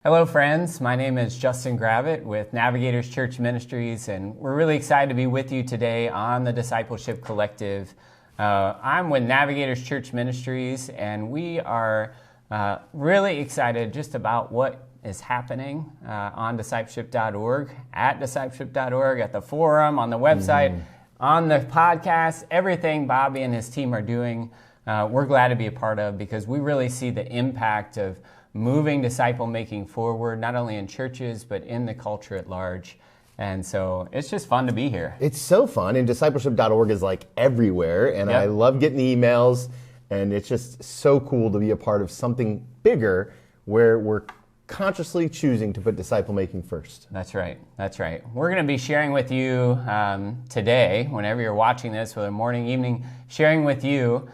Hello friends, my name is Justin Gravitt with Navigators Church Ministries, and we're really excited to be with you today on the Discipleship Collective. I'm with Navigators Church Ministries, and we are really excited just about what is happening on discipleship.org, at discipleship.org, at the forum, on the website, on the podcast, everything Bobby and his team are doing. We're glad to be a part of because we really see the impact of moving disciple making forward, not only in churches, but in the culture at large. And so it's just fun to be here. It's so fun, and discipleship.org is like everywhere, and I love getting the emails, and it's just so cool to be a part of something bigger where we're consciously choosing to put disciple making first. That's right. We're going to be sharing with you today, whenever you're watching this, whether morning, evening, sharing with you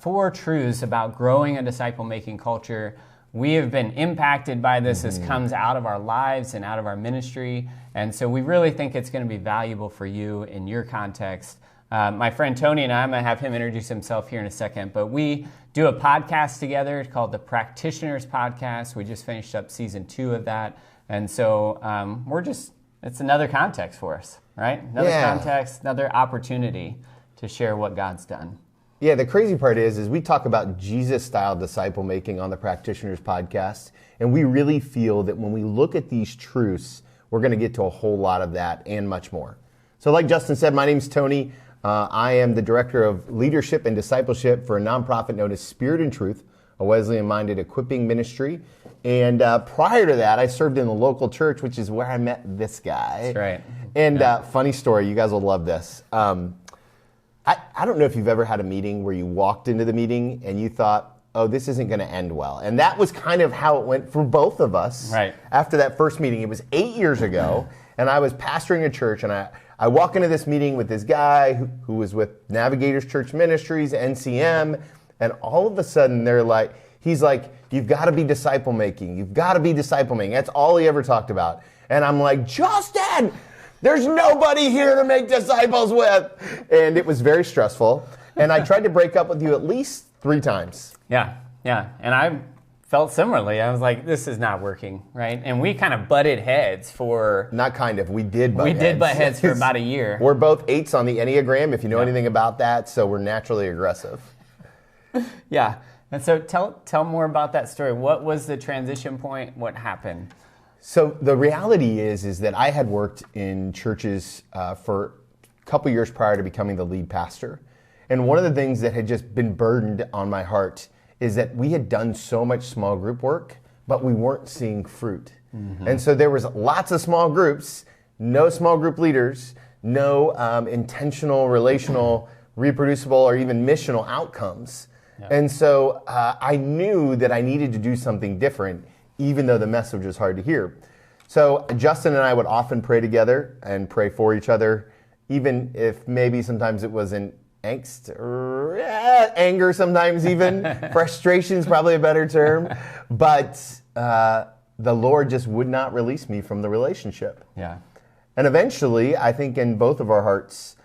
4 truths about growing a disciple making culture. We have been impacted by this. This comes out of our lives and out of our ministry. And so we really think it's going to be valuable for you in your context. My friend Tony and I'm going to have him introduce himself here in a second. But we do a podcast together called the Practitioners Podcast. We just finished up season 2 of that. And so it's another context for us, right? Another context, another opportunity to share what God's done. Yeah, the crazy part is we talk about Jesus-style disciple making on the Practitioners Podcast, and we really feel that when we look at these truths, we're going to get to a whole lot of that and much more. So like Justin said, my name's Tony. I am the Director of Leadership and Discipleship for a nonprofit known as Spirit and Truth, a Wesleyan-minded equipping ministry. And prior to that, I served in the local church, which is where I met this guy. That's right. And funny story, you guys will love this. I don't know if you've ever had a meeting where you walked into the meeting and you thought, oh, this isn't going to end well. And that was kind of how it went for both of us. Right. After that first meeting. It was 8 years ago, and I was pastoring a church, and I walk into this meeting with this guy who was with Navigators Church Ministries, NCM, and all of a sudden he's like, you've got to be disciple making. You've got to be disciple making. That's all he ever talked about. And I'm like, Justin! There's nobody here to make disciples with. And it was very stressful. And I tried to break up with you at least 3 times. Yeah. And I felt similarly. I was like, this is not working, right? And we kind of butted heads for... Not kind of. We did butt heads. We did butt heads for about a year. We're both 8s on the Enneagram, if you know anything about that. So we're naturally aggressive. Yeah. And so tell more about that story. What was the transition point? What happened? So the reality is that I had worked in churches for a couple years prior to becoming the lead pastor. And one of the things that had just been burdened on my heart is that we had done so much small group work, but we weren't seeing fruit. And so there was lots of small groups, no small group leaders, no intentional, relational, reproducible, or even missional outcomes. And so I knew that I needed to do something different, even though the message was hard to hear. So Justin and I would often pray together and pray for each other, even if maybe sometimes it wasn't angst or anger, sometimes even. Frustration is probably a better term. But the Lord just would not release me from the relationship. Yeah. And eventually, I think in both of our hearts,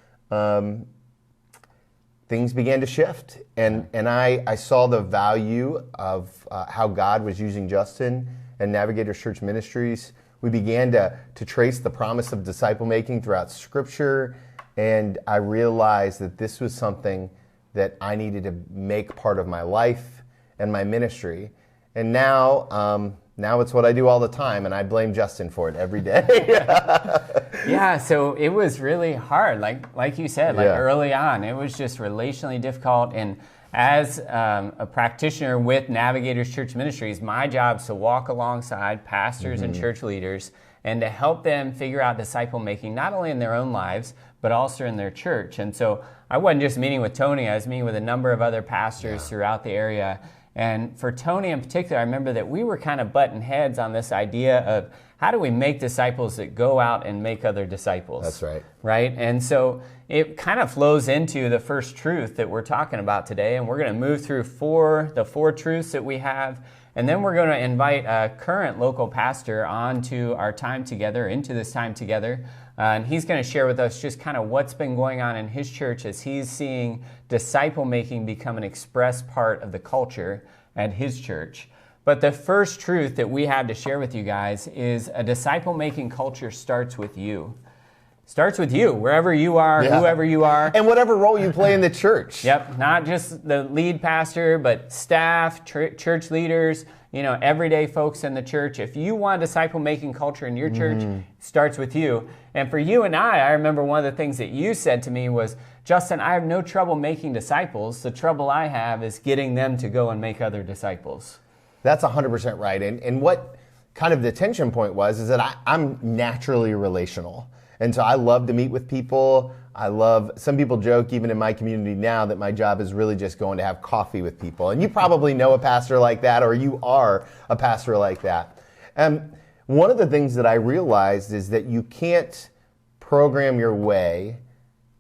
things began to shift. And I saw the value of how God was using Justin and Navigators Church Ministries. We began to trace the promise of disciple making throughout Scripture. And I realized that this was something that I needed to make part of my life and my ministry. And now it's what I do all the time, and I blame Justin for it every day. Yeah, so it was really hard, like you said, early on. It was just relationally difficult. And as a practitioner with Navigators Church Ministries, my job is to walk alongside pastors and church leaders and to help them figure out disciple making, not only in their own lives, but also in their church. And so I wasn't just meeting with Tony, I was meeting with a number of other pastors throughout the area. And for Tony in particular, I remember that we were kind of butting heads on this idea of how do we make disciples that go out and make other disciples? That's right. Right? And so it kind of flows into the first truth that we're talking about today. And we're going to move through the four truths that we have. And then we're going to invite a current local pastor onto our time together, into this time together. And he's going to share with us just kind of what's been going on in his church as he's seeing disciple making become an express part of the culture at his church. But the first truth that we have to share with you guys is a disciple-making culture starts with you. Starts with you, wherever you are, whoever you are. And whatever role you play in the church. Yep, not just the lead pastor, but staff, church leaders, everyday folks in the church. If you want a disciple-making culture in your church, it starts with you. And for you and I remember one of the things that you said to me was, Justin, I have no trouble making disciples. The trouble I have is getting them to go and make other disciples. That's 100% right. And what kind of the tension point was is that I'm naturally relational. And so I love to meet with people. Some people joke even in my community now that my job is really just going to have coffee with people. And you probably know a pastor like that, or you are a pastor like that. And one of the things that I realized is that you can't program your way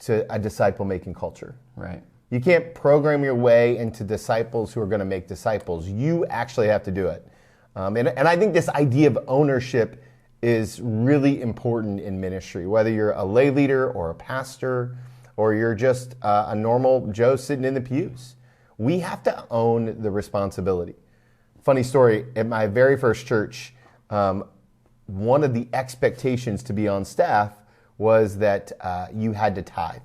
to a disciple-making culture. Right. You can't program your way into disciples who are going to make disciples. You actually have to do it. And I think this idea of ownership is really important in ministry, whether you're a lay leader or a pastor, or you're just a normal Joe sitting in the pews. We have to own the responsibility. Funny story, at my very first church, one of the expectations to be on staff was that you had to tithe.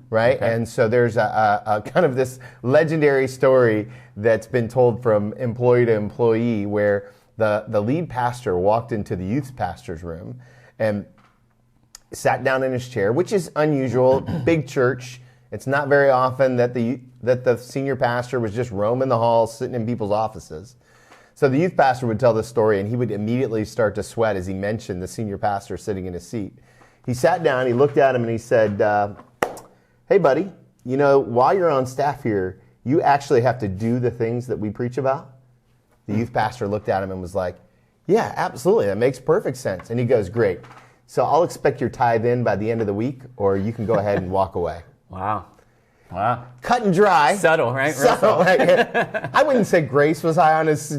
Right? Okay. And so there's a kind of this legendary story that's been told from employee to employee where the lead pastor walked into the youth pastor's room and sat down in his chair, which is unusual. Big church. It's not very often that the senior pastor was just roaming the halls, sitting in people's offices. So the youth pastor would tell this story, and he would immediately start to sweat as he mentioned the senior pastor sitting in his seat. He sat down, he looked at him, and he said, hey, buddy, while you're on staff here, you actually have to do the things that we preach about? The youth pastor looked at him and was like, yeah, absolutely. That makes perfect sense. And he goes, great. So I'll expect your tithe in by the end of the week, or you can go ahead and walk away. Wow. Cut and dry. Subtle, right? Subtle, right? I wouldn't say grace was high on his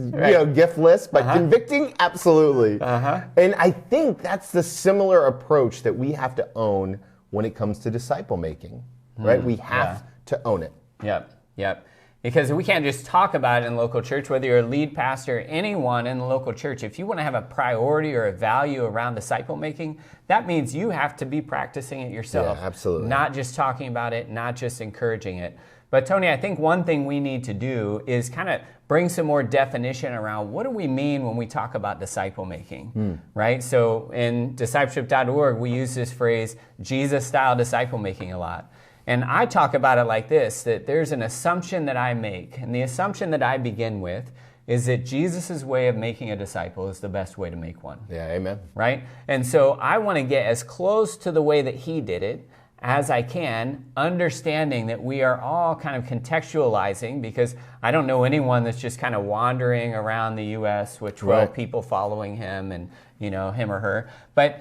gift list, but convicting, absolutely. And I think that's the similar approach that we have to own when it comes to disciple making, right? We have to own it. Yep. Because we can't just talk about it in local church, whether you're a lead pastor, anyone in the local church. If you want to have a priority or a value around disciple making, that means you have to be practicing it yourself. Yeah, absolutely. Not just talking about it, not just encouraging it. But Tony, I think one thing we need to do is kind of bring some more definition around what do we mean when we talk about disciple making, right? So in discipleship.org, we use this phrase, Jesus-style disciple making a lot. And I talk about it like this, that there's an assumption that I make. And the assumption that I begin with is that Jesus' way of making a disciple is the best way to make one. Yeah, amen. Right? And so I want to get as close to the way that he did it as I can, understanding that we are all kind of contextualizing, because I don't know anyone that's just kind of wandering around the U.S. with 12 people following him and, him or her. But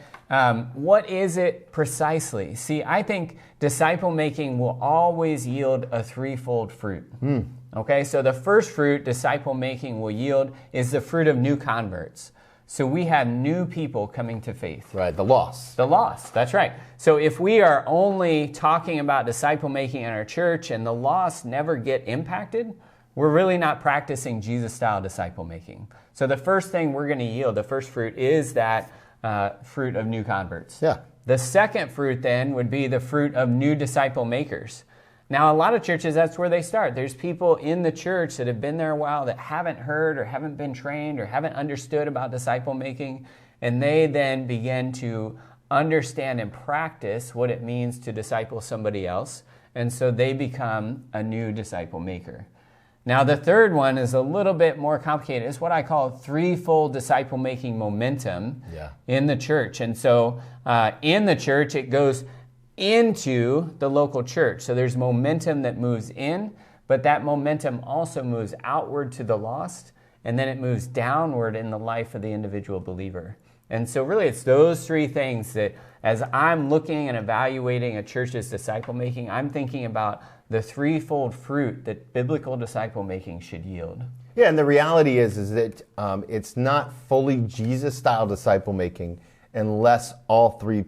what is it precisely? See, I think disciple making will always yield a threefold fruit. Okay, so the first fruit disciple making will yield is the fruit of new converts. So we have new people coming to faith. Right, the lost. The lost, that's right. So if we are only talking about disciple making in our church and the lost never get impacted, we're really not practicing Jesus-style disciple making. So the first thing we're going to yield, the first fruit, is that fruit of new converts. Yeah. The second fruit then would be the fruit of new disciple makers. Now, a lot of churches, that's where they start. There's people in the church that have been there a while that haven't heard or haven't been trained or haven't understood about disciple making, and they then begin to understand and practice what it means to disciple somebody else, and so they become a new disciple maker. Now, the third one is a little bit more complicated. It's what I call threefold disciple-making momentum in the church. And so in the church, it goes into the local church. So there's momentum that moves in, but that momentum also moves outward to the lost, and then it moves downward in the life of the individual believer. And so really it's those three things that as I'm looking and evaluating a church's disciple-making, I'm thinking about the threefold fruit that biblical disciple-making should yield. Yeah, and the reality is that it's not fully Jesus-style disciple-making unless all three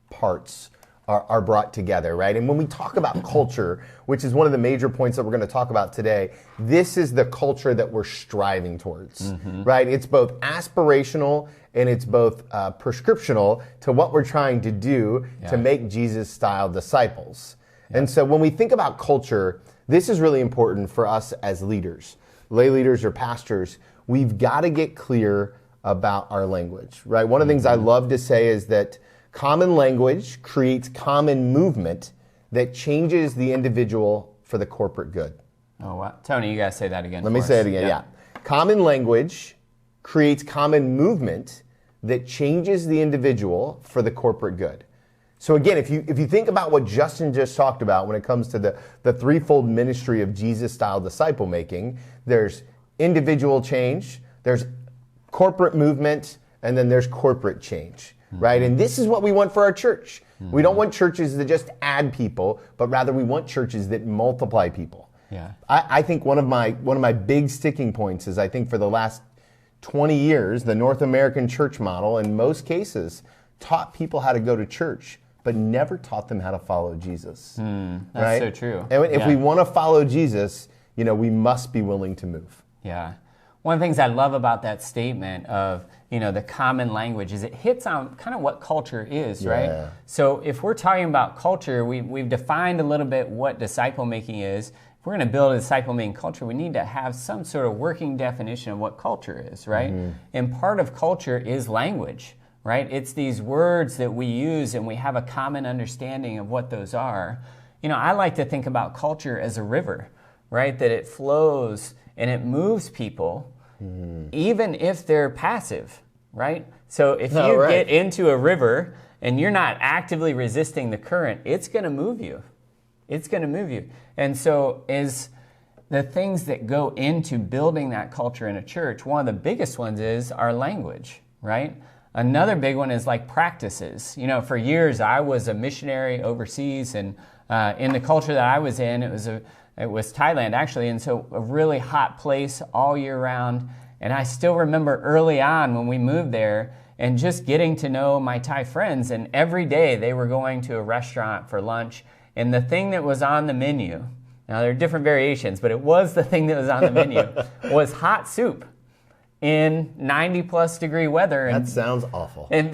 parts are brought together, right? And when we talk about culture, which is one of the major points that we're going to talk about today, this is the culture that we're striving towards, right? It's both aspirational and it's both prescriptional to what we're trying to do to make Jesus-style disciples. And so when we think about culture, this is really important for us as leaders, lay leaders or pastors. We've got to get clear about our language, right? One of the things I love to say is that common language creates common movement that changes the individual for the corporate good. Oh, wow. Tony, you got to say that again. Let me say it again, yeah. Common language creates common movement that changes the individual for the corporate good. So again, if you think about what Justin just talked about when it comes to the threefold ministry of Jesus-style disciple making, there's individual change, there's corporate movement, and then there's corporate change, right? And this is what we want for our church. We don't want churches that just add people, but rather we want churches that multiply people. Yeah. I think one of my big sticking points is I think for the last 20 years, the North American church model in most cases taught people how to go to church, but never taught them how to follow Jesus. That's right? so true. And if we want to follow Jesus, we must be willing to move. Yeah. One of the things I love about that statement of, the common language is it hits on kind of what culture is, right? So if we're talking about culture, we've defined a little bit what disciple making is. If we're going to build a disciple making culture, we need to have some sort of working definition of what culture is, right? And part of culture is language, right? It's these words that we use and we have a common understanding of what those are. I like to think about culture as a river, right? That it flows and it moves people, even if they're passive, right? So if you get into a river and you're not actively resisting the current, it's going to move you. It's going to move you. And so is the things that go into building that culture in a church, one of the biggest ones is our language, right? Another big one is like practices. For years I was a missionary overseas, and in the culture that I was in, it was Thailand actually, and so a really hot place all year round. And I still remember early on when we moved there and just getting to know my Thai friends, and every day they were going to a restaurant for lunch, and the thing that was on the menu, now there are different variations, but it was the thing that was on the menu, was hot soup in 90 plus degree weather. And that sounds awful. And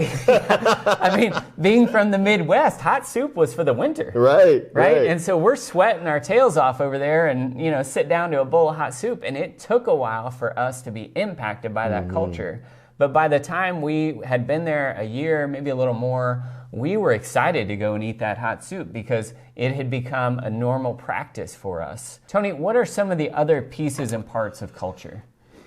being from the Midwest, hot soup was for the winter. Right. And so we're sweating our tails off over there and, sit down to a bowl of hot soup. And it took a while for us to be impacted by that culture. But by the time we had been there a year, maybe a little more, we were excited to go and eat that hot soup because it had become a normal practice for us. Tony, what are some of the other pieces and parts of culture?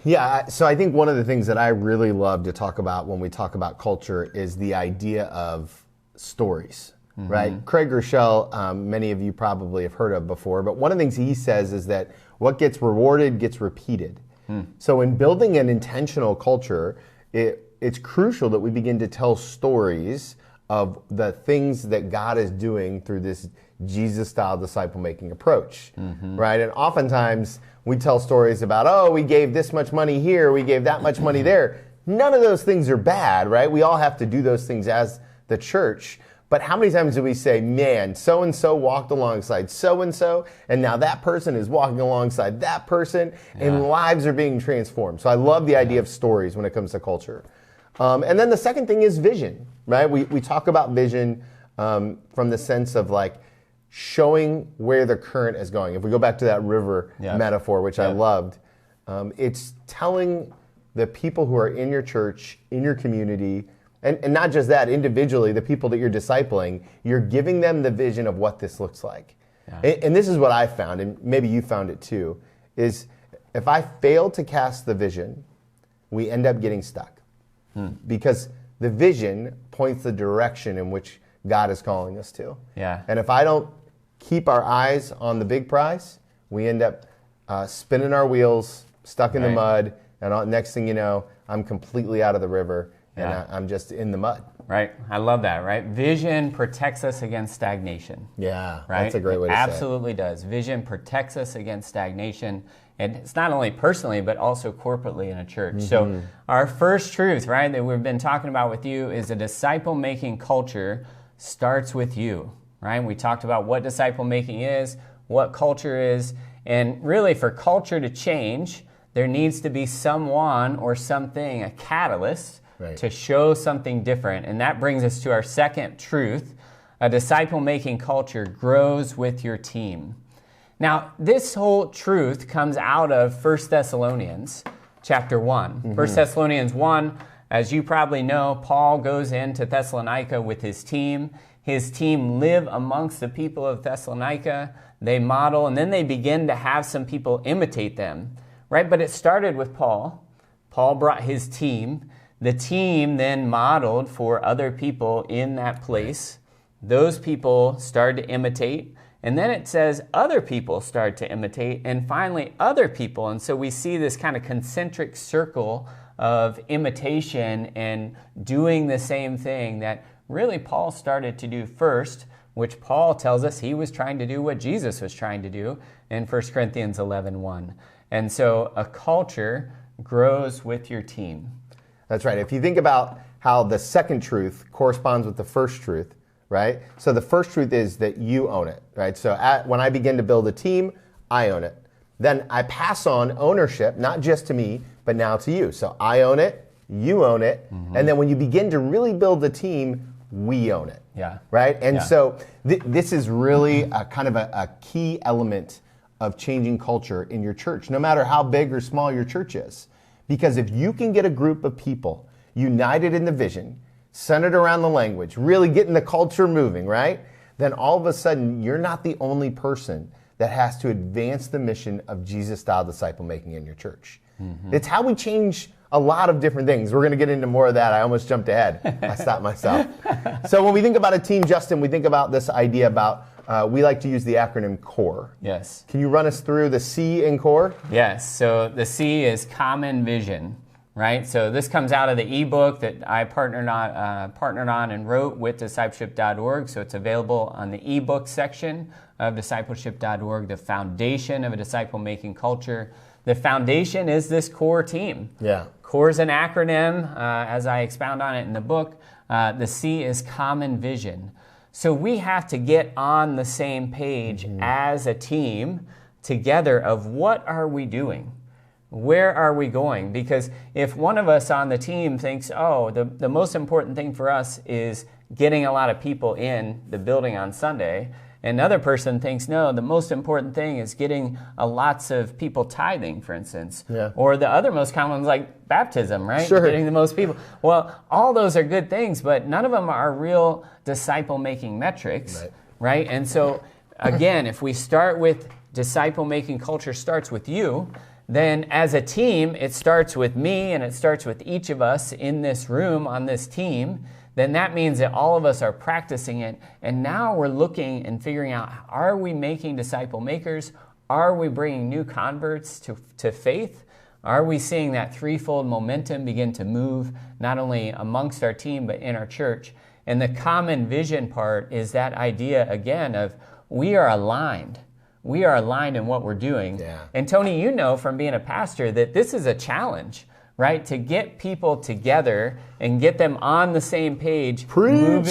Yeah, so I think one of the things that I really love to talk about when we talk about culture is the idea of stories, right? Craig Rochelle, many of you probably have heard of before, but one of the things he says is that what gets rewarded gets repeated. So in building an intentional culture, it's crucial that we begin to tell stories of the things that God is doing through this Jesus-style disciple-making approach, right? And oftentimes we tell stories about, we gave this much money here, we gave that much money there. None of those things are bad, right? We all have to do those things as the church. But how many times do we say, man, so-and-so walked alongside so-and-so, and now that person is walking alongside that person, and lives are being transformed. So I love the idea of stories when it comes to culture. And then the second thing is vision, right? We talk about vision from the sense of like showing where the current is going. If we go back to that river metaphor, which I loved, it's telling the people who are in your church, in your community, and not just that, individually, the people that you're discipling, you're giving them the vision of what this looks like. And this is what I found, and maybe you found it too, is if I fail to cast the vision, we end up getting stuck. Because the vision points the direction in which God is calling us to. And if I don't keep our eyes on the big prize, we end up spinning our wheels, stuck in the mud, and next thing you know, I'm completely out of the river, and I'm just in the mud. Right. I love that, right? Vision protects us against stagnation. Yeah, right? That's a great way to say it. Absolutely does. Vision protects us against stagnation. And it's not only personally, but also corporately in a church. So our first truth, right, that we've been talking about with you is a disciple-making culture starts with you. right? We talked about what disciple making is, what culture is, and really for culture to change, there needs to be someone or something, a catalyst, to show something different. And that brings us to our second truth. A disciple-making culture grows with your team. Now, this whole truth comes out of 1 Thessalonians chapter 1. 1 Thessalonians 1, as you probably know, Paul goes into Thessalonica with his team. His team live amongst the people of Thessalonica. They model, and then they begin to have some people imitate them. Right, but it started with Paul. Paul brought his team. The team then modeled for other people in that place. Those people started to imitate. And then it says other people started to imitate, and finally other people. And so we see this kind of concentric circle of imitation and doing the same thing that really Paul started to do first, which Paul tells us he was trying to do what Jesus was trying to do in 1 Corinthians 11:1. And so a culture grows with your team. That's right. If you think about how the second truth corresponds with the first truth, right? So the first truth is that you own it, right? So when I begin to build a team, I own it. Then I pass on ownership, not just to me, but now to you. So I own it, you own it, and then when you begin to really build the team, we own it. Yeah. Right? And so this is really a kind of a key element of changing culture in your church, no matter how big or small your church is. Because if you can get a group of people united in the vision, centered around the language, really getting the culture moving, right? Then all of a sudden, you're not the only person that has to advance the mission of Jesus-style disciple making in your church. It's how we change a lot of different things. We're going to get into more of that. I almost jumped ahead. I stopped myself. So when we think about a team, Justin, we think about this idea about we like to use the acronym CORE. Yes. Can you run us through the C in CORE? Yes. So the C is common vision, right? So this comes out of the ebook that I partnered on and wrote with discipleship.org. So it's available on the ebook section of discipleship.org, the foundation of a disciple-making culture. The foundation is this CORE team. Yeah. CORE is an acronym, as I expound on it in the book. The C is common vision. So we have to get on the same page as a team together of what are we doing? Where are we going? Because if one of us on the team thinks, oh, the most important thing for us is getting a lot of people in the building on Sunday, another person thinks, no, the most important thing is getting lots of people tithing, for instance. Yeah. Or the other most common one's like baptism, right? Sure. Getting the most people. Well, all those are good things, but none of them are real disciple-making metrics, right? And so, again, if we start with disciple-making culture starts with you, then as a team, it starts with me and it starts with each of us in this room on this team. Then that means that all of us are practicing it. And now we're looking and figuring out, are we making disciple makers? Are we bringing new converts to faith? Are we seeing that threefold momentum begin to move, not only amongst our team, but in our church? And the common vision part is that idea, again, of we are aligned. We are aligned in what we're doing. Yeah. And Tony, you know from being a pastor that this is a challenge, right? To get people together and get them on the same page, moving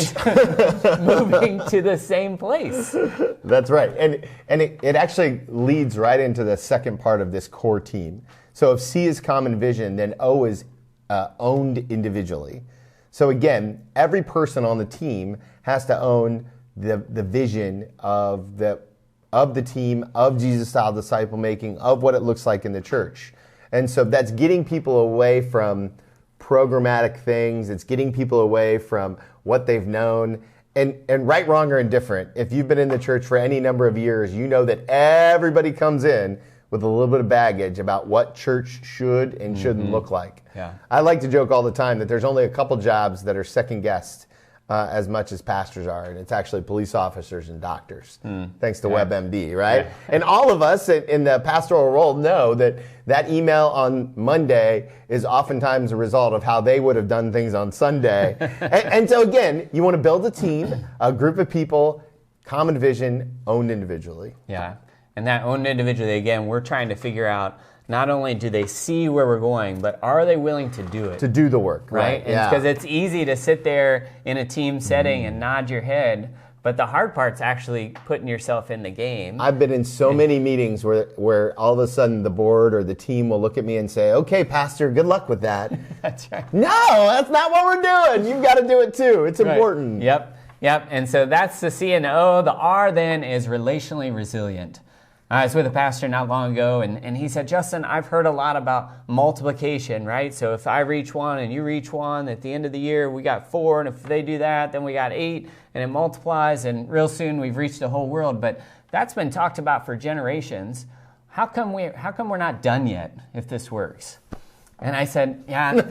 to the same place. That's right. And it actually leads right into the second part of this core team. So if C is common vision, then O is owned individually. So again, every person on the team has to own the vision of the team, of Jesus-style disciple making, of what it looks like in the church. And so that's getting people away from programmatic things. It's getting people away from what they've known. And right, wrong, or indifferent, if you've been in the church for any number of years, you know that everybody comes in with a little bit of baggage about what church should and shouldn't look like. Yeah. I like to joke all the time that there's only a couple jobs that are second guessed as much as pastors are, and it's actually police officers and doctors, thanks to WebMD, right? Yeah. And all of us in the pastoral role know that email on Monday is oftentimes a result of how they would have done things on Sunday. and so again, you want to build a team, a group of people, common vision, owned individually. Yeah, and that owned individually, again, we're trying to figure out not only do they see where we're going, but are they willing to do it? To do the work, right? Because it's easy to sit there in a team setting and nod your head, But the hard part's actually putting yourself in the game. I've been in so many meetings where all of a sudden the board or the team will look at me and say, okay, pastor, good luck with that. That's right. No, that's not what we're doing. You've got to do it too. It's important. Yep. And so that's the C and O. The R then is relationally resilient. I was with a pastor not long ago, and he said, Justin, I've heard a lot about multiplication, right? So if I reach one and you reach one, at the end of the year, we got 4, and if they do that, then we got 8, and it multiplies, and real soon we've reached the whole world. But that's been talked about for generations. How come we're not done yet if this works? And I said, yeah,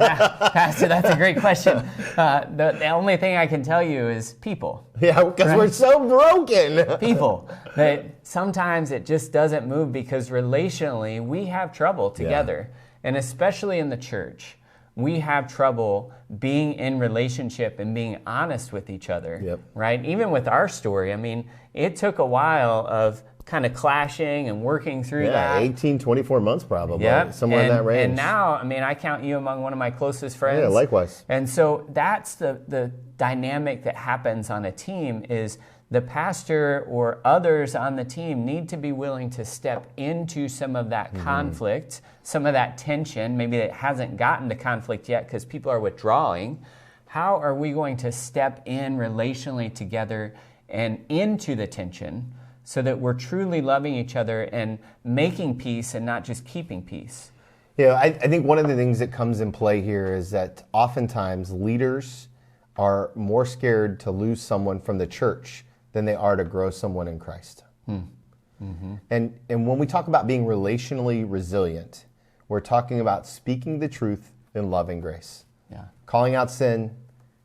Pastor, that's a great question. The only thing I can tell you is people. Yeah, because we're so broken. People. That sometimes it just doesn't move because relationally we have trouble together. Yeah. And especially in the church, we have trouble being in relationship and being honest with each other. Yep. Right? Even with our story, I mean, it took a while of kind of clashing and working through that. 18, 24 months probably, somewhere in that range. And now, I mean, I count you among one of my closest friends. Yeah, likewise. And so that's the dynamic that happens on a team is the pastor or others on the team need to be willing to step into some of that conflict, some of that tension. Maybe it hasn't gotten to conflict yet because people are withdrawing. How are we going to step in relationally together and into the tension so that we're truly loving each other and making peace and not just keeping peace? Yeah, I think one of the things that comes in play here is that oftentimes leaders are more scared to lose someone from the church than they are to grow someone in Christ. Mm-hmm. And when we talk about being relationally resilient, we're talking about speaking the truth in love and grace. Yeah. Calling out sin,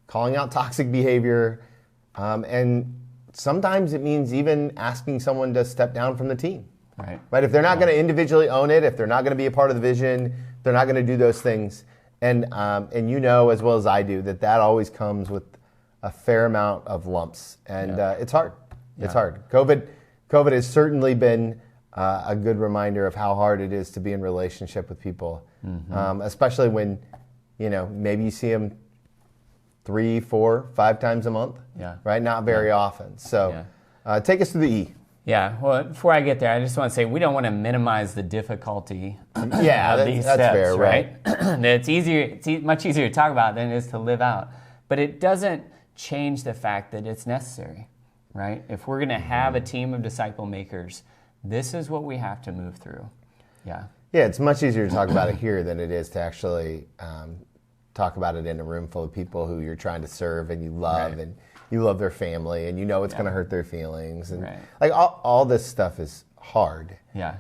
calling out toxic behavior, and sometimes it means even asking someone to step down from the team. Right? If they're not going to individually own it, if they're not going to be a part of the vision, they're not going to do those things. And you know as well as I do that always comes with a fair amount of lumps. And it's hard. Yeah. It's hard. COVID has certainly been a good reminder of how hard it is to be in relationship with people, especially when, maybe you see them 3, 4, 5 times a month, right? Not very often. So take us through the E. Yeah, well, before I get there, I just want to say we don't want to minimize the difficulty of these that's steps, fair, right? It's much easier to talk about than it is to live out. But it doesn't change the fact that it's necessary, right? If we're going to have a team of disciple makers, this is what we have to move through. Yeah, it's much easier to talk about it here than it is to actually talk about it in a room full of people who you're trying to serve and you love, and you love their family, and you know it's going to hurt their feelings, and like all this stuff is hard. Yeah.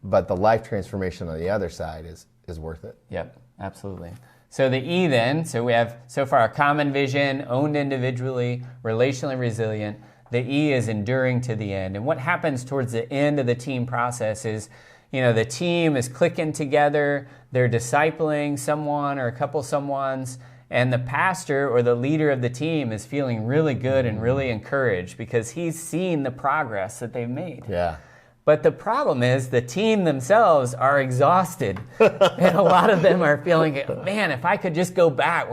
But the life transformation on the other side is worth it. Yep, absolutely. So the E then, so we have so far a common vision, owned individually, relationally resilient. The E is enduring to the end. And what happens towards the end of the team process is, the team is clicking together, they're discipling someone or a couple someones, and the pastor or the leader of the team is feeling really good and really encouraged because he's seen the progress that they've made. Yeah. But the problem is the team themselves are exhausted. And a lot of them are feeling, man, if I could just go back,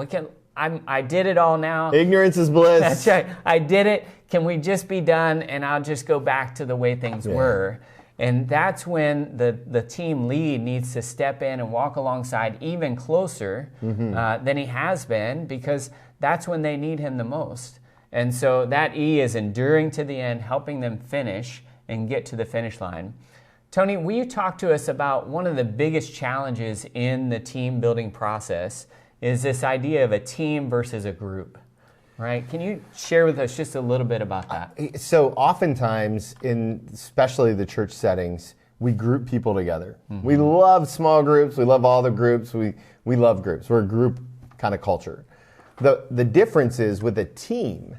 I did it all now. Ignorance is bliss. That's right. I did it. Can we just be done and I'll just go back to the way things were? And that's when the team lead needs to step in and walk alongside even closer than he has been, because that's when they need him the most. And so that E is enduring to the end, helping them finish and get to the finish line. Tony, will you talk to us about one of the biggest challenges in the team building process is this idea of a team versus a group? Right? Can you share with us just a little bit about that? So oftentimes, in especially the church settings, we group people together. Mm-hmm. We love small groups. We love all the groups. We love groups. We're a group kind of culture. The difference is with a team,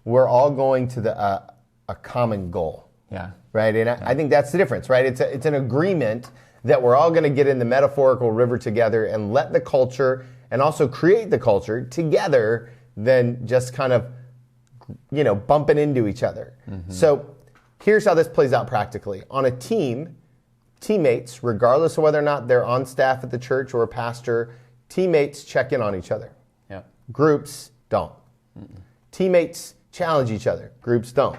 we're all going to a common goal. Yeah. Right? And I think that's the difference, right? It's an agreement that we're all going to get in the metaphorical river together and let the culture and also create the culture together than just kind of, bumping into each other. Mm-hmm. So here's how this plays out practically. On a team, teammates, regardless of whether or not they're on staff at the church or a pastor, teammates check in on each other. Yep. Groups don't. Mm-mm. Teammates challenge each other. Groups don't.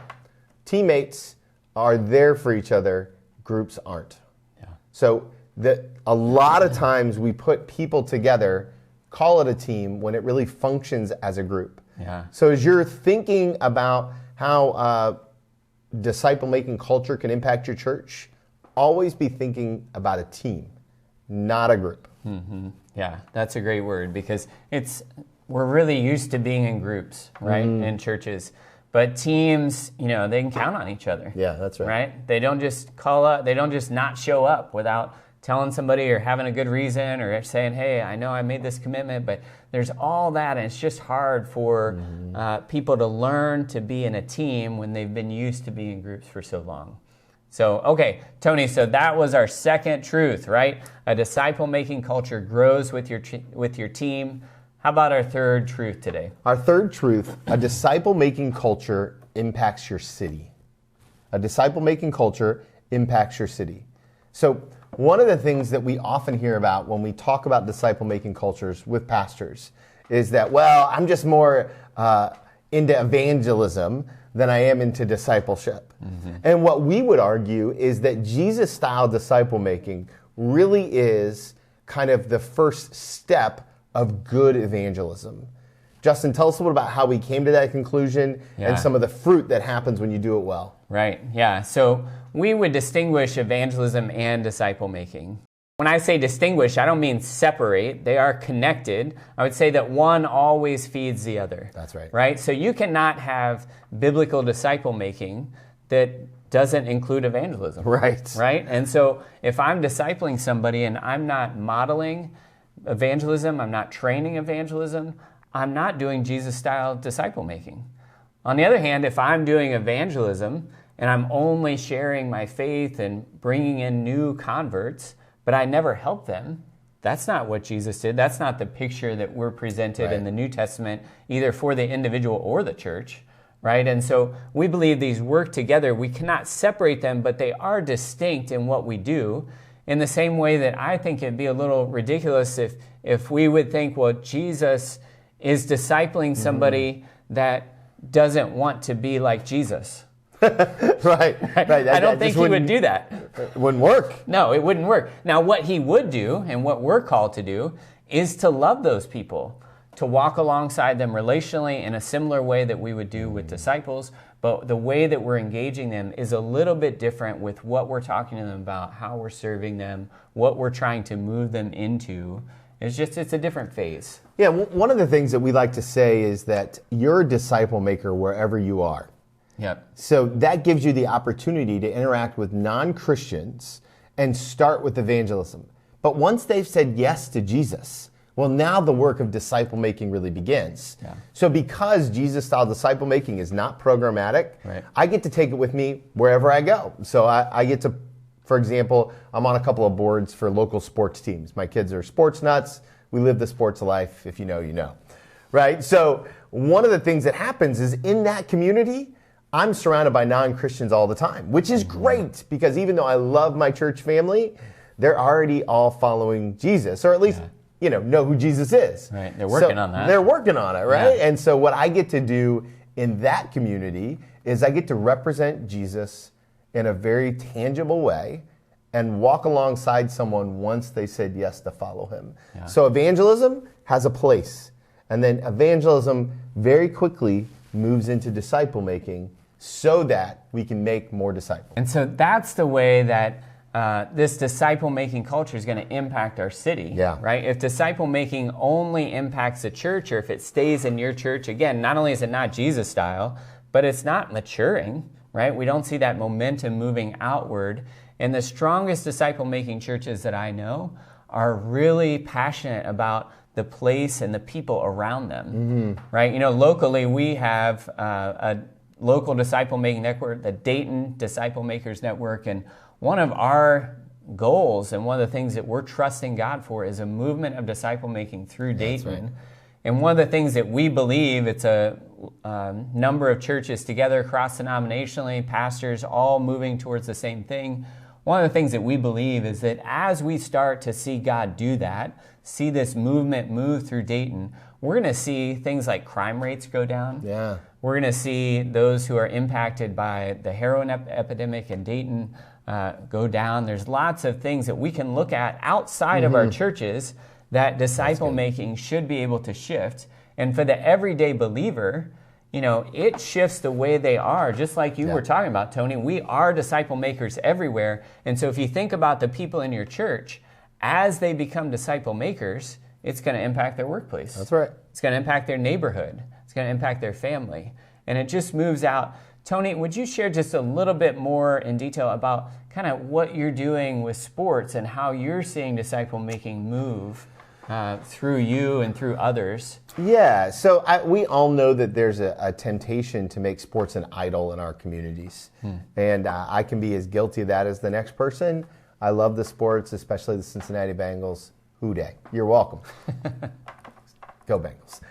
Teammates are there for each other. Groups aren't. Yeah. So a lot of times we put people together, call it a team, when it really functions as a group. Yeah. So as you're thinking about how disciple-making culture can impact your church, always be thinking about a team, not a group. Mm-hmm. Yeah, that's a great word, because we're really used to being in groups, right, in churches. But teams, they can count on each other. Yeah, that's right. Right? They don't just call up, they don't just not show up without telling somebody or having a good reason or saying, hey, I know I made this commitment, but there's all that, and it's just hard for people to learn to be in a team when they've been used to being in groups for so long. So, okay, Tony, so that was our second truth, right? A disciple-making culture grows with your team. How about our third truth today? Our third truth, a disciple-making culture impacts your city. A disciple-making culture impacts your city. So one of the things that we often hear about when we talk about disciple-making cultures with pastors is that, well, I'm just more into evangelism than I am into discipleship. Mm-hmm. And what we would argue is that Jesus-style disciple-making really is kind of the first step of good evangelism. Justin, tell us a little about how we came to that conclusion and some of the fruit that happens when you do it well. Right, yeah. So we would distinguish evangelism and disciple-making. When I say distinguish, I don't mean separate. They are connected. I would say that one always feeds the other. That's right. Right? So you cannot have biblical disciple-making that doesn't include evangelism. Right. Right? And so if I'm discipling somebody and I'm not modeling evangelism, I'm not training evangelism, I'm not doing Jesus-style disciple-making. On the other hand, if I'm doing evangelism and I'm only sharing my faith and bringing in new converts, but I never help them, that's not what Jesus did. That's not the picture that we're presented in the New Testament, either for the individual or the church, right? And so we believe these work together. We cannot separate them, but they are distinct in what we do. In the same way that I think it'd be a little ridiculous if we would think, well, Jesus is discipling somebody that doesn't want to be like Jesus. Right. I don't think he would do that. It wouldn't work. No, it wouldn't work. Now, what he would do, and what we're called to do, is to love those people, to walk alongside them relationally in a similar way that we would do with disciples. But the way that we're engaging them is a little bit different with what we're talking to them about, how we're serving them, what we're trying to move them into. It's a different phase. Yeah, one of the things that we like to say is that you're a disciple maker wherever you are. Yep. So that gives you the opportunity to interact with non-Christians and start with evangelism. But once they've said yes to Jesus, well, now the work of disciple making really begins. Yeah. So because Jesus-style disciple making is not programmatic, right, I get to take it with me wherever I go. So I get to, for example, I'm on a couple of boards for local sports teams. My kids are sports nuts. We live the sports life. If you know, you know. Right? So one of the things that happens is in that community, I'm surrounded by non-Christians all the time, which is great because even though I love my church family, they're already all following Jesus, or at least know who Jesus is. Right, they're working on that. They're working on it, right? Yeah. And so what I get to do in that community is I get to represent Jesus in a very tangible way and walk alongside someone once they said yes to follow him. Yeah. So evangelism has a place, and then evangelism very quickly moves into disciple making so that we can make more disciples. And so that's the way that this disciple-making culture is going to impact our city, right? If disciple-making only impacts the church, or if it stays in your church, again, not only is it not Jesus style, but it's not maturing, right? We don't see that momentum moving outward. And the strongest disciple-making churches that I know are really passionate about the place and the people around them, right? Locally we have a local disciple-making network, the Dayton Disciple Makers Network, and one of our goals and one of the things that we're trusting God for is a movement of disciple-making through Dayton. Right. And one of the things that we believe, it's a number of churches together cross-denominationally, pastors all moving towards the same thing. One of the things that we believe is that as we start to see God do that, see this movement move through Dayton, we're going to see things like crime rates go down. Yeah. We're going to see those who are impacted by the heroin epidemic in Dayton go down. There's lots of things that we can look at outside of our churches that disciple making should be able to shift. And for the everyday believer, it shifts the way they are, just like you were talking about, Tony. We are disciple makers everywhere. And so if you think about the people in your church, as they become disciple makers, it's going to impact their workplace. That's right. It's going to impact their neighborhood. It's going to impact their family. And it just moves out. Tony, would you share just a little bit more in detail about kind of what you're doing with sports and how you're seeing disciple making move through you and through others? Yeah, so we all know that there's a temptation to make sports an idol in our communities. And I can be as guilty of that as the next person. I love the sports, especially the Cincinnati Bengals. Hoo day. You're welcome. Go Bengals.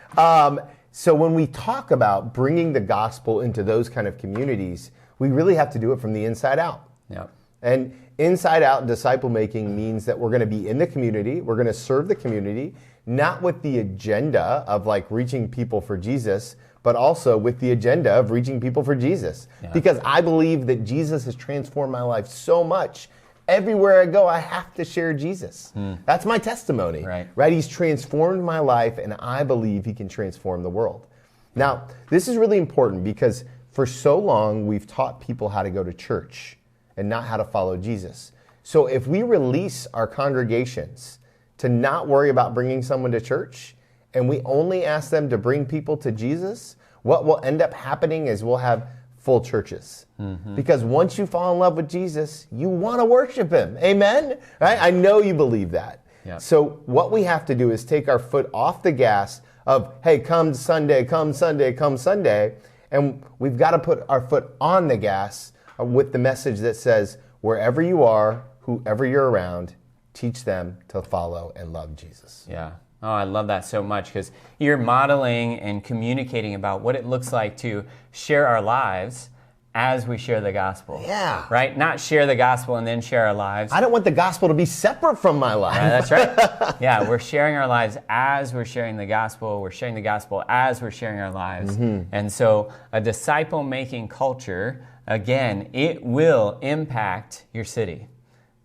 So when we talk about bringing the gospel into those kind of communities, we really have to do it from the inside out. Yep. And inside out disciple making means that we're going to be in the community, we're going to serve the community, not with the agenda of like reaching people for Jesus, but also with the agenda of reaching people for Jesus. Yeah. Because I believe that Jesus has transformed my life so much. Everywhere I go, I have to share Jesus. That's my testimony, right? He's transformed my life, and I believe he can transform the world. Now, this is really important because for so long, we've taught people how to go to church and not how to follow Jesus. So if we release our congregations to not worry about bringing someone to church, and we only ask them to bring people to Jesus, what will end up happening is we'll have full churches. Because once you fall in love with Jesus, you want to worship him. Amen? Right? I know you believe that. Yep. So what we have to do is take our foot off the gas of, hey, come Sunday, come Sunday, come Sunday. And we've got to put our foot on the gas with the message that says, wherever you are, whoever you're around, teach them to follow and love Jesus. Yeah. Oh, I love that so much because you're modeling and communicating about what it looks like to share our lives as we share the gospel. Yeah. Right? Not share the gospel and then share our lives. I don't want the gospel to be separate from my life. That's right. Yeah, we're sharing our lives as we're sharing the gospel. We're sharing the gospel as we're sharing our lives. And so a disciple-making culture, again, it will impact your city.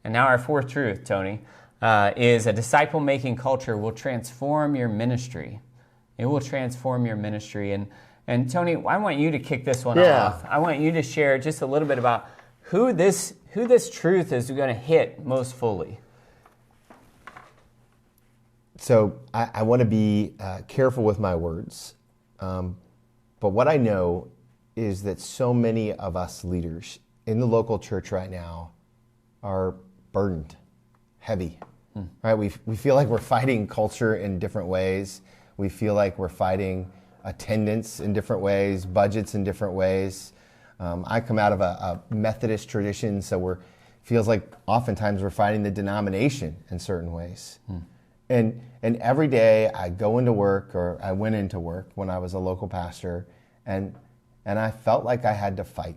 And now our fourth truth, Tony, is a disciple-making culture will transform your ministry. It will transform your ministry. And Tony, I want you to kick this one off. I want you to share just a little bit about who this truth is going to hit most fully. So I want to be careful with my words. But what I know is that so many of us leaders in the local church right now are burdened, heavy. Right? We feel like we're fighting culture in different ways. We feel like we're fighting attendance in different ways, budgets in different ways. I come out of a Methodist tradition, so feels like oftentimes we're fighting the denomination in certain ways. And every day I go into work, or I went into work when I was a local pastor, and I felt like I had to fight.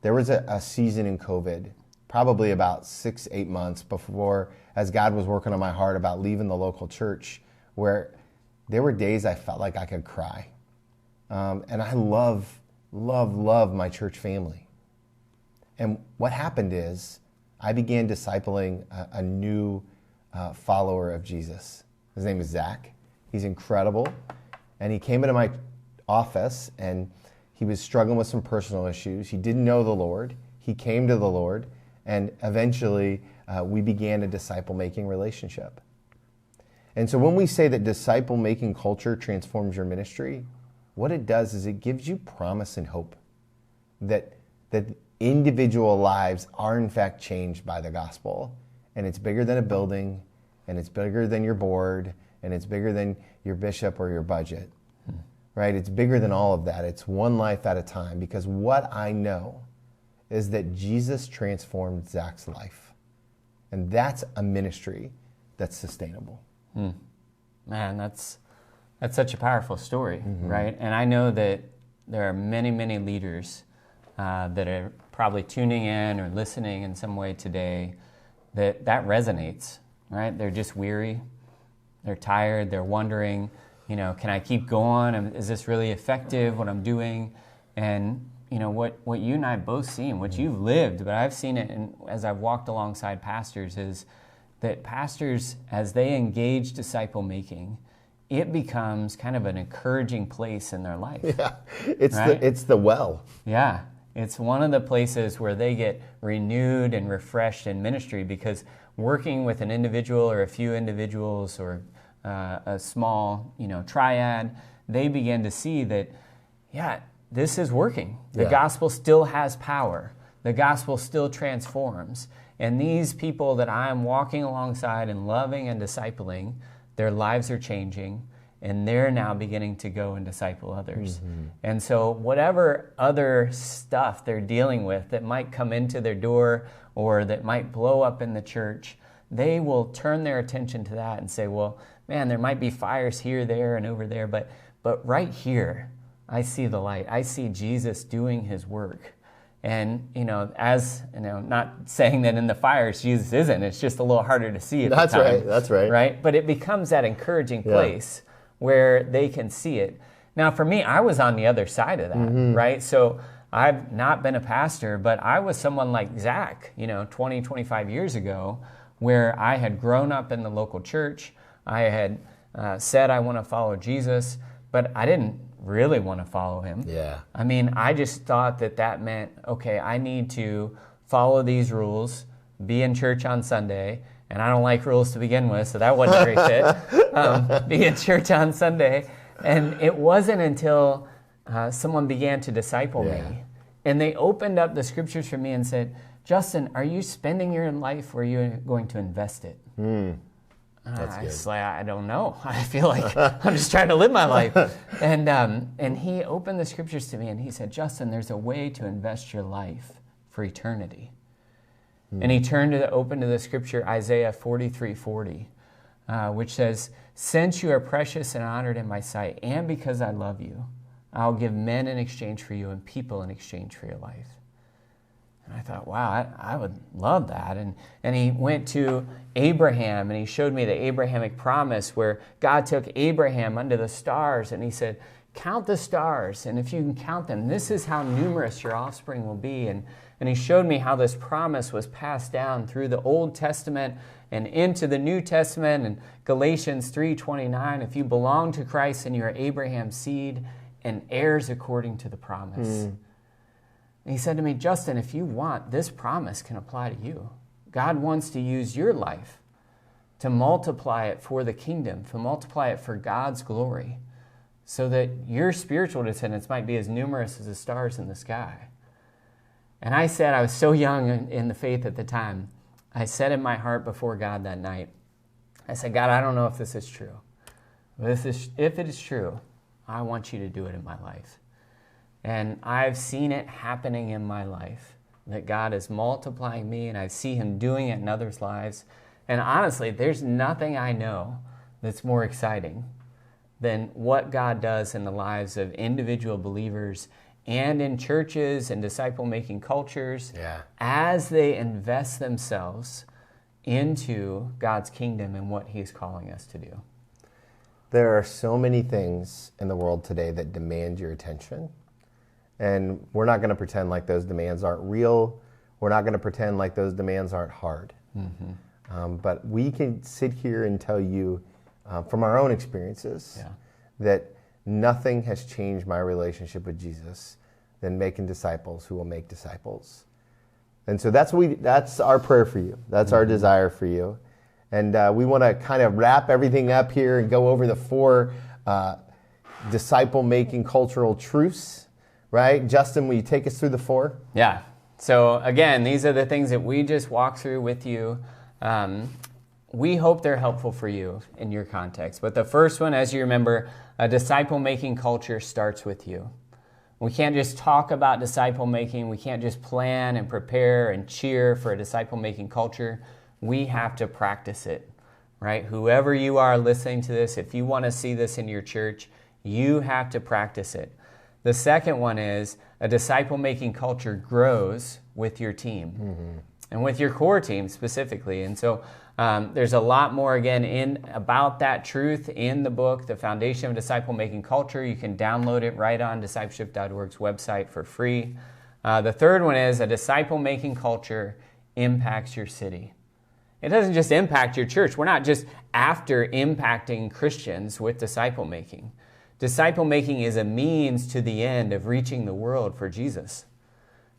There was a season in COVID, probably about 6-8 months before, as God was working on my heart about leaving the local church, where there were days I felt like I could cry. And I love my church family. And what happened is I began discipling a new follower of Jesus. His name is Zach. He's incredible. And he came into my office and he was struggling with some personal issues. He didn't know the Lord. He came to the Lord. And eventually we began a disciple-making relationship. And so when we say that disciple-making culture transforms your ministry, what it does is it gives you promise and hope that individual lives are in fact changed by the gospel. And it's bigger than a building, and it's bigger than your board, and it's bigger than your bishop or your budget. Right? It's bigger than all of that. It's one life at a time, because what I know is that Jesus transformed Zach's life. And that's a ministry that's sustainable. Man, that's such a powerful story, right? And I know that there are many, many leaders that are probably tuning in or listening in some way today that resonates, right? They're just weary, they're tired, they're wondering, can I keep going? Is this really effective, what I'm doing? And, what you and I have both seen, what you've lived, but I've seen it as I've walked alongside pastors, is that pastors, as they engage disciple making, it becomes kind of an encouraging place in their life. Yeah, it's right? it's the well. Yeah, it's one of the places where they get renewed and refreshed in ministry, because working with an individual or a few individuals or a small, triad, they begin to see that, this is working. The gospel still has power. The gospel still transforms. And these people that I am walking alongside and loving and discipling, their lives are changing, and they're now beginning to go and disciple others. Mm-hmm. And so whatever other stuff they're dealing with that might come into their door or that might blow up in the church, they will turn their attention to that and say, well, man, there might be fires here, there, and over there, but right here, I see the light. I see Jesus doing his work. And, not saying that in the fires Jesus isn't, it's just a little harder to see at the time. That's right. Right? But it becomes that encouraging place where they can see it. Now, for me, I was on the other side of that, right? So I've not been a pastor, but I was someone like Zach, 20, 25 years ago, where I had grown up in the local church. I had said I want to follow Jesus, but I didn't really want to follow him. Yeah. I mean, I just thought that meant, okay, I need to follow these rules, be in church on Sunday, and I don't like rules to begin with, so that wasn't a great fit. Be in church on Sunday. And it wasn't until someone began to disciple me, and they opened up the scriptures for me and said, Justin, are you spending your life or are you going to invest it? That's good. I don't know. I feel like I'm just trying to live my life. And he opened the scriptures to me and he said, Justin, there's a way to invest your life for eternity. And he opened to the scripture Isaiah 43:40, which says, since you are precious and honored in my sight, and because I love you, I'll give men in exchange for you and people in exchange for your life. And I thought, wow, I would love that. And he went to Abraham, and he showed me the Abrahamic promise where God took Abraham under the stars, and he said, count the stars, and if you can count them, this is how numerous your offspring will be. And he showed me how this promise was passed down through the Old Testament and into the New Testament. And Galatians 3:29, if you belong to Christ, and you are Abraham's seed and heirs according to the promise. And he said to me, Justin, if you want, this promise can apply to you. God wants to use your life to multiply it for the kingdom, to multiply it for God's glory, so that your spiritual descendants might be as numerous as the stars in the sky. And I said, I was so young in the faith at the time, I said in my heart before God that night, I said, God, I don't know if this is true. But if it is true, I want you to do it in my life. And I've seen it happening in my life, that God is multiplying me, and I see him doing it in others' lives. And honestly, there's nothing I know that's more exciting than what God does in the lives of individual believers and in churches and disciple-making cultures as they invest themselves into God's kingdom and what he's calling us to do. There are so many things in the world today that demand your attention. And we're not going to pretend like those demands aren't real. We're not going to pretend like those demands aren't hard. But we can sit here and tell you from our own experiences that nothing has changed my relationship with Jesus than making disciples who will make disciples. And so that's our prayer for you. That's our desire for you. And we want to kind of wrap everything up here and go over the 4 disciple-making cultural truths. Right? Justin, will you take us through the 4? Yeah. So again, these are the things that we just walked through with you. We hope they're helpful for you in your context. But the first one, as you remember, a disciple-making culture starts with you. We can't just talk about disciple-making. We can't just plan and prepare and cheer for a disciple-making culture. We have to practice it, right? Whoever you are listening to this, if you want to see this in your church, you have to practice it. The second one is a disciple-making culture grows with your team and with your core team specifically. And so There's a lot more, again, about that truth in the book, The Foundation of Disciple-Making Culture. You can download it right on discipleship.org's website for free. The third one is, a disciple-making culture impacts your city. It doesn't just impact your church. We're not just after impacting Christians with disciple-making. Disciple-making is a means to the end of reaching the world for Jesus,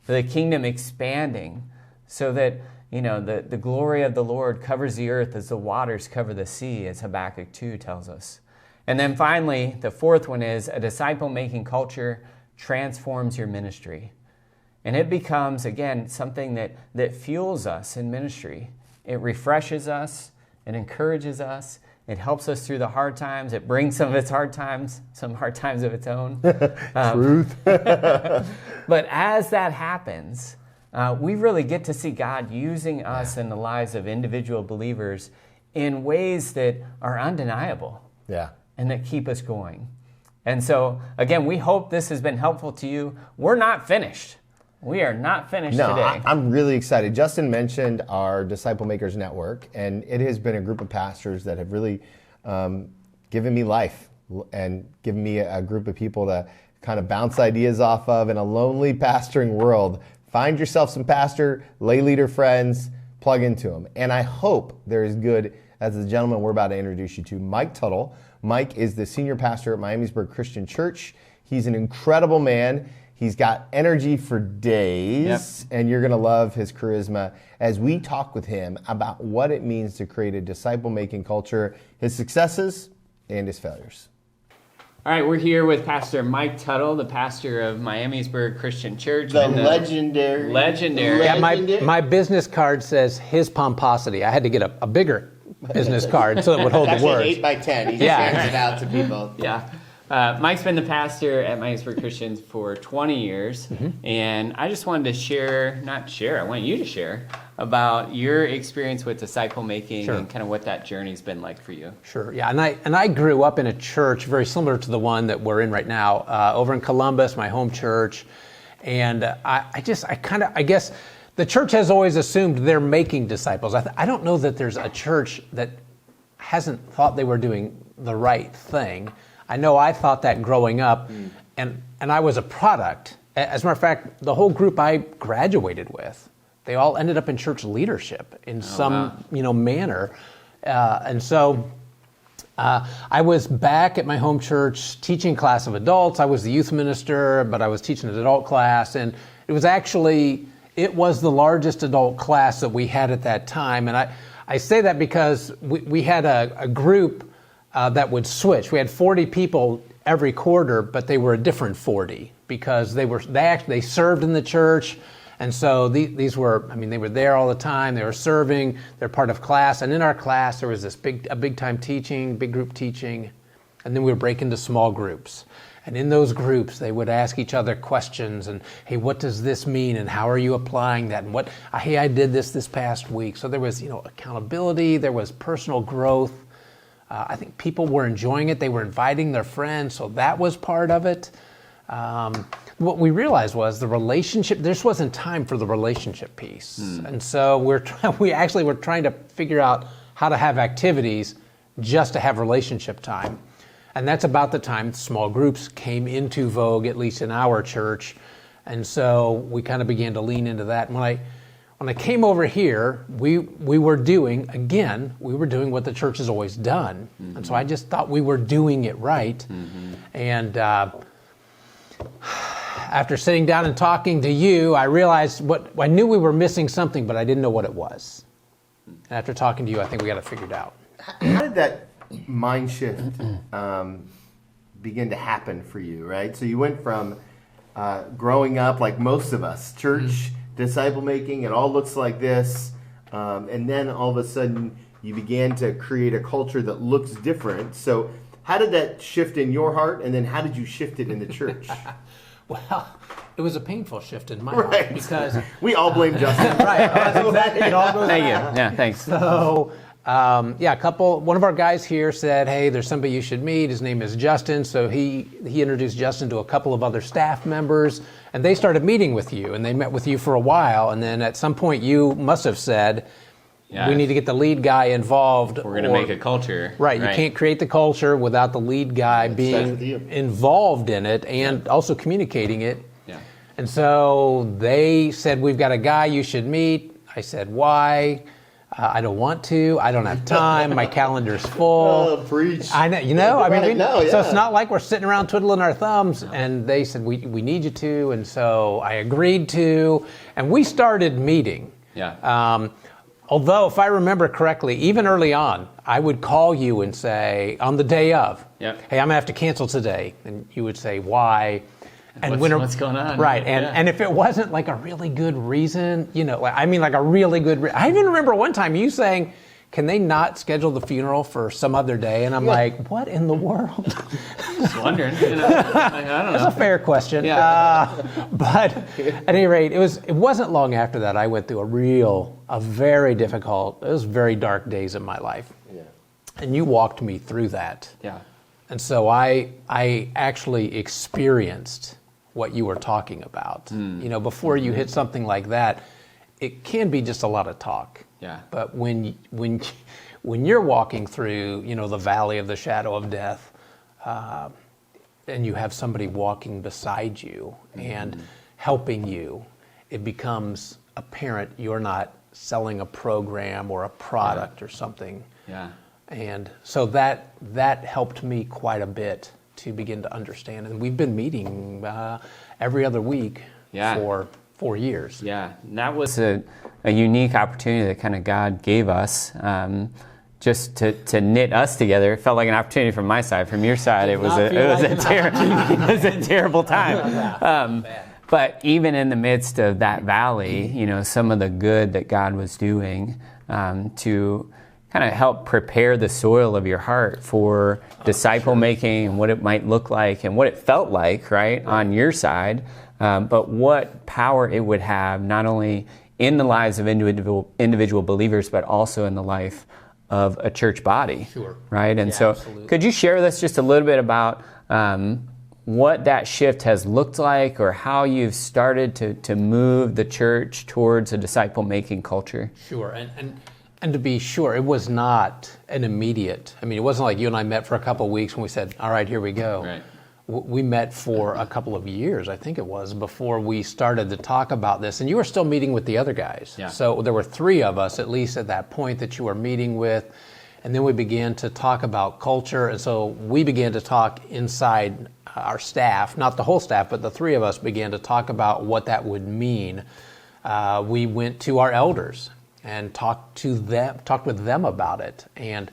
for the kingdom expanding, so that the glory of the Lord covers the earth as the waters cover the sea, as Habakkuk 2 tells us. And then finally, the fourth one is, a disciple-making culture transforms your ministry. And it becomes, again, something that fuels us in ministry. It refreshes us, it encourages us, it helps us through the hard times. It brings some hard times of its own. Truth. But as that happens, we really get to see God using us in the lives of individual believers in ways that are undeniable and that keep us going. And so, again, we hope this has been helpful to you. We're not finished. We are not finished today. I'm really excited. Justin mentioned our Disciple Makers Network, and it has been a group of pastors that have really given me life and given me a group of people to kind of bounce ideas off of in a lonely pastoring world. Find yourself some pastor, lay leader friends, plug into them. And I hope they're as good as the gentleman we're about to introduce you to, Mike Tuttle. Mike is the senior pastor at Miamisburg Christian Church. He's an incredible man. He's got energy for days, and you're going to love his charisma as we talk with him about what it means to create a disciple-making culture, his successes and his failures. All right, we're here with Pastor Mike Tuttle, the pastor of Miamisburg Christian Church. The legendary. Yeah, my business card says his pomposity. I had to get a bigger business card so it would hold the words. It's actually 8 by 10. He just hands it out to people. Yeah. Mike's been the pastor at Miamisburg Christians for 20 years, and I just wanted to I want you to share about your experience with disciple making and kind of what that journey's been like for you. Sure, yeah, and I grew up in a church very similar to the one that we're in right now, over in Columbus, my home church, and I guess the church has always assumed they're making disciples. I don't know that there's a church that hasn't thought they were doing the right thing. I know I thought that growing up, and I was a product. As a matter of fact, the whole group I graduated with, they all ended up in church leadership in some manner. And so I was back at my home church teaching a class of adults. I was the youth minister, but I was teaching an adult class, and it was the largest adult class that we had at that time. And I say that because we had a group that would switch. We had 40 people every quarter, but they were a different 40 because they served in the church, and so these were, they were there all the time. They were serving. They're part of class, and in our class there was this big time teaching, big group teaching, and then we would break into small groups. And in those groups, they would ask each other questions and, hey, what does this mean? And how are you applying that? And hey, I did this past week. So there was, accountability. There was personal growth. I think people were enjoying it. They were inviting their friends, so that was part of it. What we realized was the relationship, this wasn't time for the relationship piece. And so we actually were trying to figure out how to have activities just to have relationship time. And that's about the time small groups came into vogue, at least in our church. And so we kind of began to lean into that. And when I came over here, we were doing what the church has always done. And so I just thought we were doing it right. And after sitting down and talking to you, I realized I knew we were missing something, but I didn't know what it was. And after talking to you, I think we got it figured out. How did that mind shift begin to happen for you, right? So you went from growing up like most of us, church, disciple making, it all looks like this, and then all of a sudden you began to create a culture that looks different. So how did that shift in your heart, and then how did you shift it in the church? Well, it was a painful shift in my heart because we all blame Justin. Right, exactly. It all goes Thank you. Yeah, thanks. So one of our guys here said, hey, there's somebody you should meet. His name is Justin. So he introduced Justin to a couple of other staff members, and they started meeting with you, and they met with you for a while. And then at some point you must have said, we need to get the lead guy involved. We're going to make a culture. Right. You can't create the culture without the lead guy being involved in it and also communicating it. Yeah. And so they said, we've got a guy you should meet. I said, why? I don't want to. I don't have time. My calendar's full. Oh, preach. I know. You know. I mean, no, so it's not like we're sitting around twiddling our thumbs. No. And they said we need you to, and so I agreed to, and we started meeting. Yeah. Although, if I remember correctly, even early on, I would call you and say on the day of, "Hey, I'm gonna have to cancel today," and you would say, "Why?" And what's going on? Right, and if it wasn't like a really good reason, like a really good reason. I even remember one time you saying, can they not schedule the funeral for some other day? And I'm like, what in the world? Just wondering. I don't know. That's a fair question. Yeah. But at any rate, it wasn't long after that I went through a very difficult, it was very dark days in my life. Yeah. And you walked me through that. Yeah. And so I actually experienced what you were talking about. Before you hit something like that, it can be just a lot of talk. Yeah. But when you're walking through, the valley of the shadow of death, and you have somebody walking beside you and helping you, it becomes apparent you're not selling a program or a product or something. Yeah. And so that helped me quite a bit to begin to understand. And we've been meeting every other week for 4 years. Yeah, and that was a unique opportunity that kind of God gave us just to knit us together. It felt like an opportunity from my side. From your side, it was a terrible time. But even in the midst of that valley, some of the good that God was doing to kind of help prepare the soil of your heart for disciple making and what it might look like and what it felt like, right, on your side, but what power it would have not only in the lives of individual believers, but also in the life of a church body. Sure. Right? And so absolutely. Could you share with us just a little bit about what that shift has looked like or how you've started to move the church towards a disciple-making culture? Sure. And to be sure, it was not an immediate, it wasn't like you and I met for a couple of weeks when we said, all right, here we go. Right. We met for a couple of years, I think it was, before we started to talk about this. And you were still meeting with the other guys. Yeah. So there were 3 of us, at least at that point, that you were meeting with. And then we began to talk about culture. And so we began to talk inside our staff, not the whole staff, but the 3 of us began to talk about what that would mean. We went to our elders and talked with them about it. And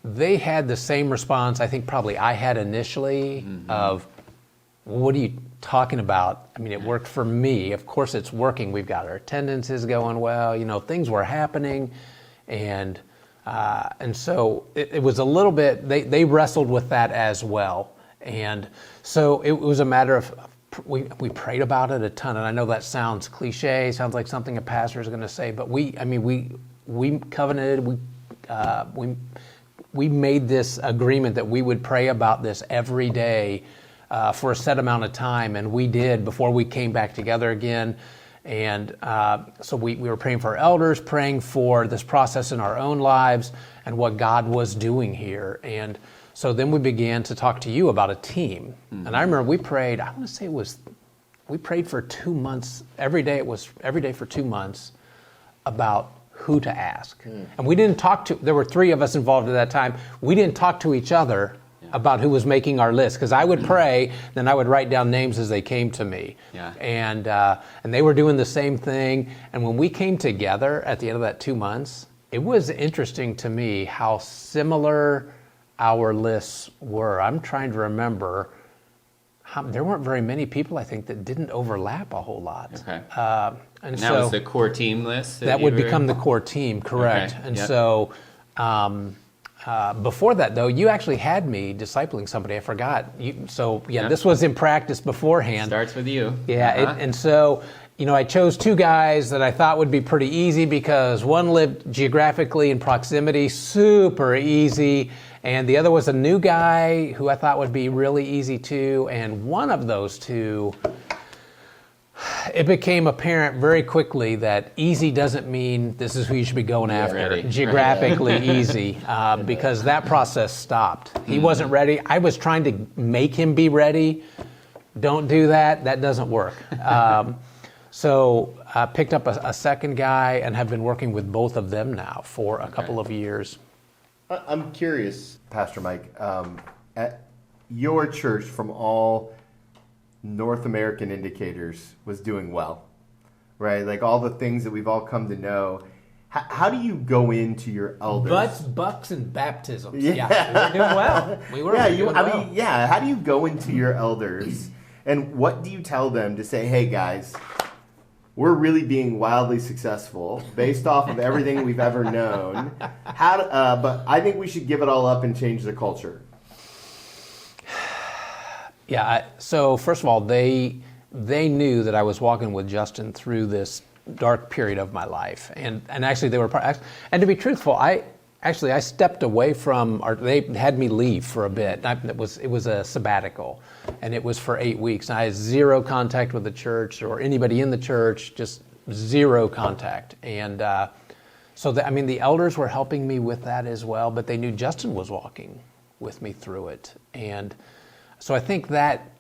they had the same response I think probably I had initially of, what are you talking about? It worked for me. Of course it's working. We've got our attendances going well. Things were happening. And so it was a little bit, they wrestled with that as well. And so it was a matter of, we prayed about it a ton, and I know that sounds cliche, sounds like something a pastor is going to say, but we covenanted, we made this agreement that we would pray about this every day for a set amount of time, and we did before we came back together again. And so we were praying for our elders, praying for this process in our own lives and what God was doing here. And so then we began to talk to you about a team. And I remember we prayed, we prayed for 2 months. Every day for 2 months about who to ask. And we didn't there were 3 of us involved at that time. We didn't talk to each other about who was making our list, because I would pray, then I would write down names as they came to me. Yeah. And they were doing the same thing. And when we came together at the end of that 2 months, it was interesting to me how similar our lists were. I'm trying to remember. There weren't very many people, I think, that didn't overlap a whole lot. Okay. And that was the core team list? That would become the core team, correct. Okay. And so before that, though, you actually had me discipling somebody. I forgot. This was in practice beforehand. Starts with you. Yeah, and so, I chose 2 guys that I thought would be pretty easy because one lived geographically in proximity, super easy, and the other was a new guy who I thought would be really easy too. And one of those 2, it became apparent very quickly that easy doesn't mean this is who you should be going after, ready. geographically easy, because that process stopped. He wasn't ready. I was trying to make him be ready. Don't do that. That doesn't work. So I picked up a second guy and have been working with both of them now for a couple of years. I'm curious, Pastor Mike, at your church, from all North American indicators, was doing well, right? Like all the things that we've all come to know. How do you go into your elders? Butts, bucks, and baptisms. Yeah, we were doing well. We were doing well. How do you go into your elders, and what do you tell them to say, hey guys, we're really being wildly successful based off of everything we've ever known. But I think we should give it all up and change the culture. Yeah. So first of all, they knew that I was walking with Justin through this dark period of my life, and actually they were and to be truthful, I stepped away from, or they had me leave for a bit. It was a sabbatical, and it was for 8 weeks. And I had zero contact with the church or anybody in the church, just zero contact. And so the elders were helping me with that as well, but they knew Justin was walking with me through it. And so I think that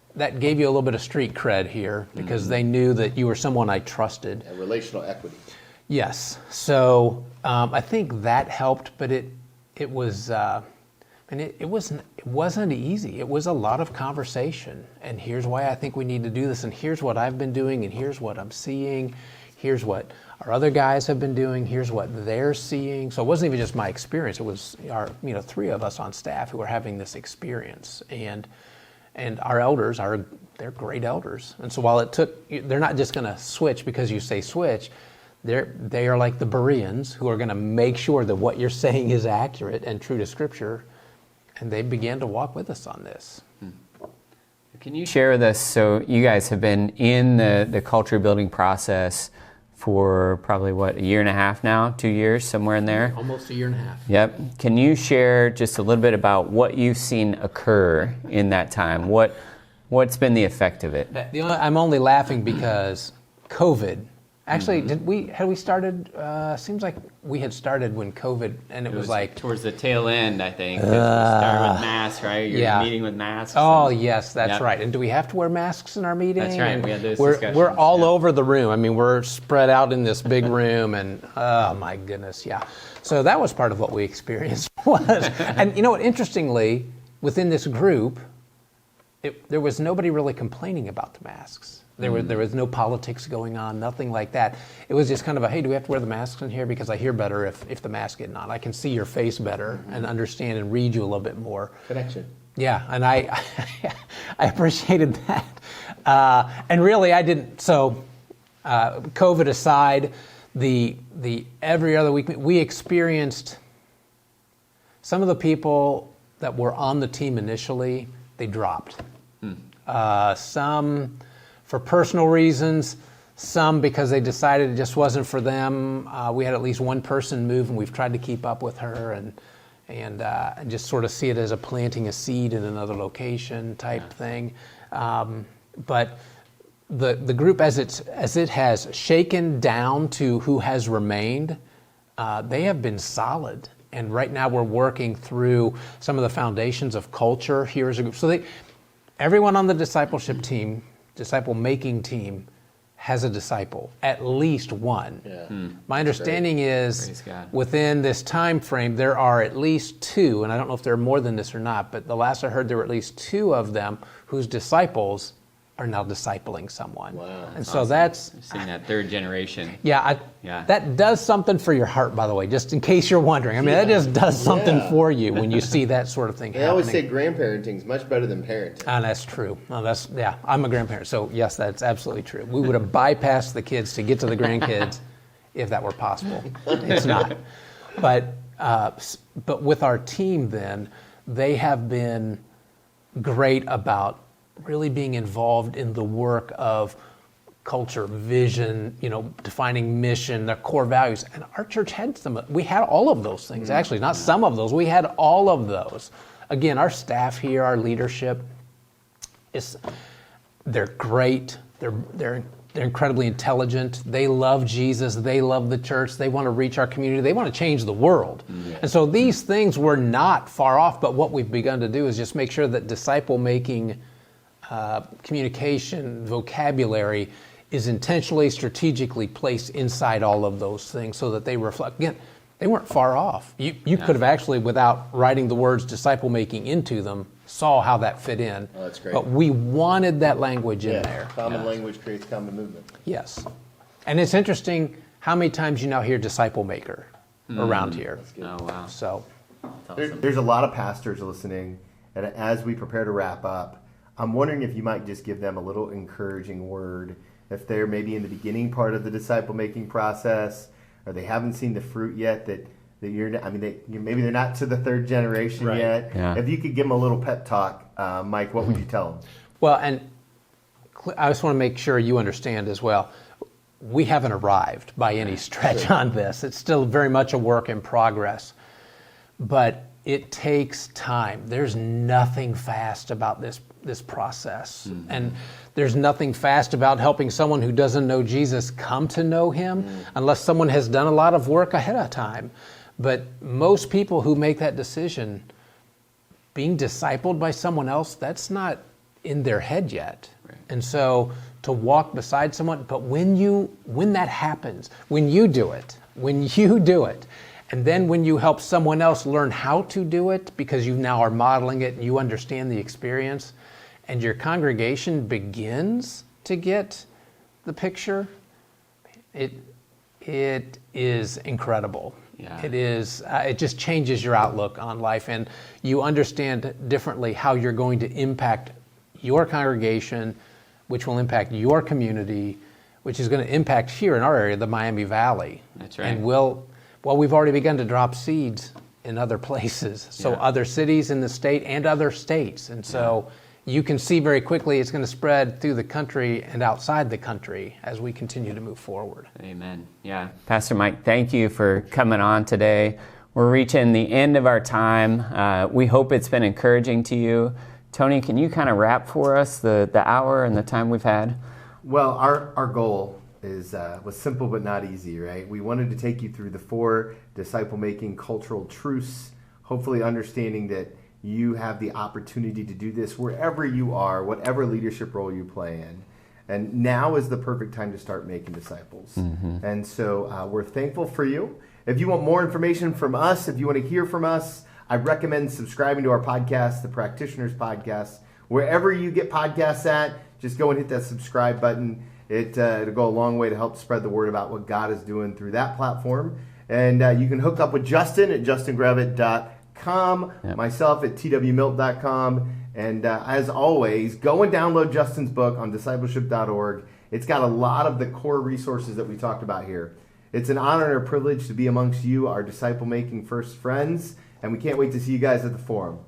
gave you a little bit of street cred here, because they knew that you were someone I trusted. A relational equity. Yes. So I think that helped, but it was it wasn't easy. It was a lot of conversation. And here's why I think we need to do this. And here's what I've been doing. And here's what I'm seeing. Here's what our other guys have been doing. Here's what they're seeing. So it wasn't even just my experience. It was our 3 of us on staff who were having this experience. And our elders they're great elders. And so while they're not just going to switch because you say switch. They are like the Bereans, who are going to make sure that what you're saying is accurate and true to Scripture, and they began to walk with us on this. Can you share with us, so you guys have been in the culture building process for probably, a year and a half now, 2 years, somewhere in there? Almost a year and a half. Yep. Can you share just a little bit about what you've seen occur in that time? What's been the effect of it? I'm only laughing because COVID. Actually, had we started, seems like we had started when COVID, and it was like... Towards the tail end, I think. We started with masks, right? You're meeting with masks. Oh, yes, that's right. And do we have to wear masks in our meeting? That's right, we had those discussions. We're all over the room. I mean, we're spread out in this big room, and oh my goodness, yeah. So that was part of what we experienced. And you know what, interestingly, within this group, there was nobody really complaining about the masks. There was no politics going on, nothing like that. It was just kind of hey, do we have to wear the masks in here? Because I hear better if the mask is on. I can see your face better and understand and read you a little bit more. Connection. Yeah, and I appreciated that. And really, I didn't. So, COVID aside, the every other week we experienced some of the people that were on the team initially, they dropped. Some for personal reasons, some because they decided it just wasn't for them. We had at least one person move, and we've tried to keep up with her and just sort of see it as a planting a seed in another location type thing. But the group, as it has shaken down to who has remained, they have been solid. And right now we're working through some of the foundations of culture here as a group. So everyone on the discipleship team, disciple-making team, has a disciple, at least one. Yeah. My understanding is within this time frame, there are at least 2, and I don't know if there are more than this or not, but the last I heard there were at least 2 of them whose disciples are now discipling someone. Wow. And so that's... I've seen that 3rd generation. Yeah, that does something for your heart, by the way, just in case you're wondering. I mean, that just does something for you when you see that sort of thing happening. I always say grandparenting is much better than parenting. And that's true. I'm a grandparent, so yes, that's absolutely true. We would have bypassed the kids to get to the grandkids if that were possible. It's not. But with our team then, they have been great about really being involved in the work of culture, vision, defining mission, their core values. And our church had we had all of those things, actually, not some of those. We had all of those. Again, our staff here, our leadership, They're great. They're incredibly intelligent. They love Jesus. They love the church. They want to reach our community. They want to change the world. Yeah. And so these things were not far off, but what we've begun to do is just make sure that disciple-making communication, vocabulary is intentionally, strategically placed inside all of those things so that they reflect. Again, they weren't far off. You could have actually, without writing the words disciple-making into them, saw how that fit in. Oh, that's great. But we wanted that language in there. Common language creates common movement. Yes. And it's interesting how many times you now hear disciple maker around here. That's good. Oh, wow. So There's a lot of pastors listening, and as we prepare to wrap up, I'm wondering if you might just give them a little encouraging word, if they're maybe in the beginning part of the disciple-making process, or they haven't seen the fruit yet, that maybe they're not to the third generation yet. Yeah. If you could give them a little pep talk, Mike, what would you tell them? Well, and I just want to make sure you understand as well, we haven't arrived by any stretch on this. It's still very much a work in progress. But it takes time. There's nothing fast about this process. Mm-hmm. And there's nothing fast about helping someone who doesn't know Jesus come to know him, unless someone has done a lot of work ahead of time. But most people who make that decision, being discipled by someone else, that's not in their head yet. Right. And so to walk beside someone, but when that happens, when you do it, and then when you help someone else learn how to do it, because you now are modeling it and you understand the experience, and your congregation begins to get the picture, it is incredible. Yeah. It is. It just changes your outlook on life, and you understand differently how you're going to impact your congregation, which will impact your community, which is going to impact here in our area, the Miami Valley. That's right. And we've already begun to drop seeds in other places, so other cities in the state and other states, and so you can see very quickly it's going to spread through the country and outside the country as we continue to move forward. Amen. Yeah. Pastor Mike, thank you for coming on today. We're reaching the end of our time. We hope it's been encouraging to you. Tony, can you kind of wrap for us the hour and the time we've had? Well, our goal was simple but not easy, right? We wanted to take you through the 4 disciple-making cultural truths, hopefully understanding that you have the opportunity to do this wherever you are, whatever leadership role you play in. And now is the perfect time to start making disciples. Mm-hmm. And so we're thankful for you. If you want more information from us, if you want to hear from us, I recommend subscribing to our podcast, the Practitioners Podcast. Wherever you get podcasts at, just go and hit that subscribe button. It'll go a long way to help spread the word about what God is doing through that platform. And you can hook up with Justin at justingravitt.com, myself at twmilt.com. And as always, go and download Justin's book on discipleship.org. It's got a lot of the core resources that we talked about here. It's an honor and a privilege to be amongst you, our disciple-making first friends. And we can't wait to see you guys at the forum.